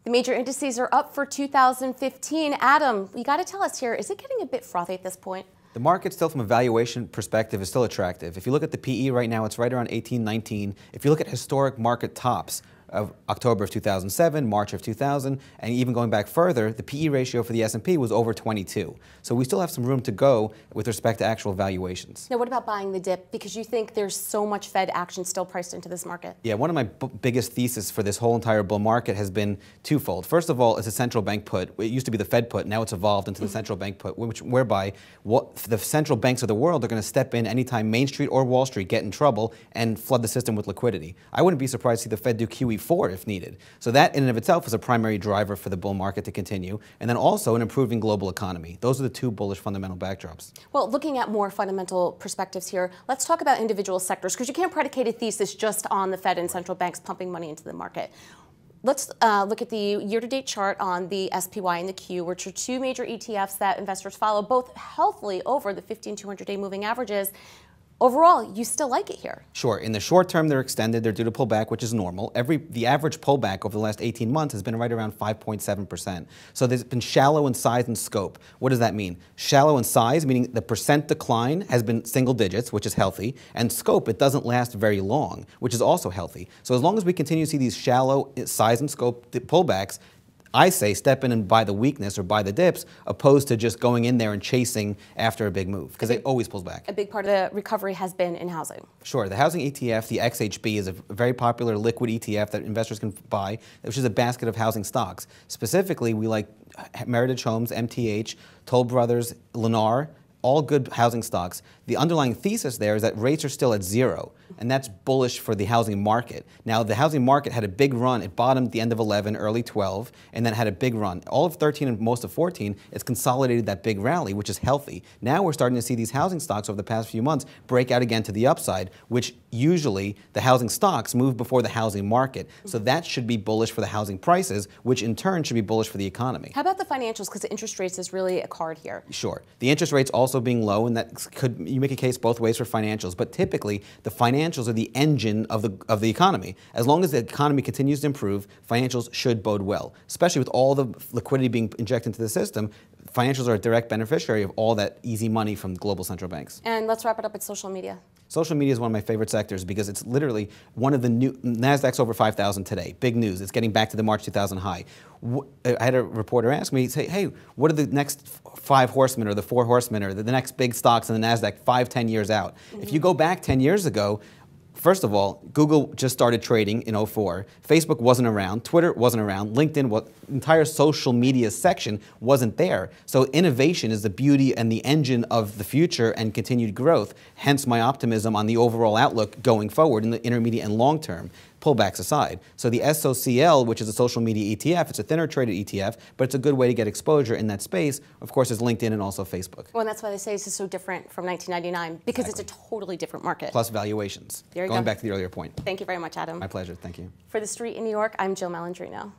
The major indices are up for 2015. Adam, you got to tell us here, is it getting a bit frothy at this point? The market still, from a valuation perspective, is still attractive. If you look at the PE right now, it's right around 18, 19. If you look at historic market tops of October of 2007, March of 2000, and even going back further, the PE ratio for the S&P was over 22. So we still have some room to go with respect to actual valuations. Now, what about buying the dip? Because you think there's so much Fed action still priced into this market. Yeah, one of my biggest theses for this whole entire bull market has been twofold. First of all, it's a central bank put. It used to be the Fed put, now it's evolved into the central bank put, whereby the central banks of the world are going to step in anytime Main Street or Wall Street get in trouble and flood the system with liquidity. I wouldn't be surprised to see the Fed do QE4 if needed. So that in and of itself is a primary driver for the bull market to continue, and then also an improving global economy. Those are the two bullish fundamental backdrops. Well, looking at more fundamental perspectives here, let's talk about individual sectors, because you can't predicate a thesis just on the Fed and central banks pumping money into the market. Let's look at the year-to-date chart on the SPY and the Q, which are two major ETFs that investors follow, both healthily over the 15-200-day moving averages. Overall, you still like it here? Sure. In the short term, they're extended. They're due to pull back, which is normal. The average pullback over the last 18 months has been right around 5.7%. So there's been shallow in size and scope. What does that mean? Shallow in size, meaning the percent decline has been single digits, which is healthy, and scope, it doesn't last very long, which is also healthy. So as long as we continue to see these shallow size and scope pullbacks, I say step in and buy the weakness or buy the dips, opposed to just going in there and chasing after a big move, because it always pulls back. A big part of the recovery has been in housing. Sure. The housing ETF, the XHB, is a very popular liquid ETF that investors can buy, which is a basket of housing stocks. Specifically, we like Meritage Homes, MTH, Toll Brothers, Lennar, all good housing stocks. The underlying thesis there is that rates are still at zero, and that's bullish for the housing market. Now, the housing market had a big run. It bottomed at the end of 11, early 12, and then had a big run. All of 13 and most of 14, it's consolidated that big rally, which is healthy. Now we're starting to see these housing stocks over the past few months break out again to the upside, which usually the housing stocks move before the housing market. So that should be bullish for the housing prices, which in turn should be bullish for the economy. How about the financials? Because the interest rates is really a card here. Sure. The interest rates also being low, and that could, you make a case both ways for financials, but typically the financials are the engine of the economy. As long as the economy continues to improve, financials should bode well, especially with all the liquidity being injected into the system. Financials are a direct beneficiary of all that easy money from global central banks. And let's wrap it up with social media. Social media is one of my favorite sectors because it's literally one of the new, NASDAQ's over 5,000 today, big news. It's getting back to the March 2000 high. I had a reporter ask me, say, hey, what are the next 5 horsemen or the 4 horsemen or the next big stocks in the NASDAQ 5, 10 years out? If you go back 10 years ago, first of all, Google just started trading in 2004. Facebook wasn't around. Twitter wasn't around. LinkedIn, entire social media section wasn't there. So innovation is the beauty and the engine of the future and continued growth. Hence my optimism on the overall outlook going forward in the intermediate and long term, pullbacks aside. So the SOCL, which is a social media ETF, it's a thinner traded ETF, but it's a good way to get exposure in that space. Of course, is LinkedIn and also Facebook. Well, and that's why they say this is so different from 1999, because It's a totally different market. Plus valuations. There you Going go. back to the earlier point. Thank you very much, Adam. My pleasure. Thank you. For The Street in New York, I'm Jill Malandrino.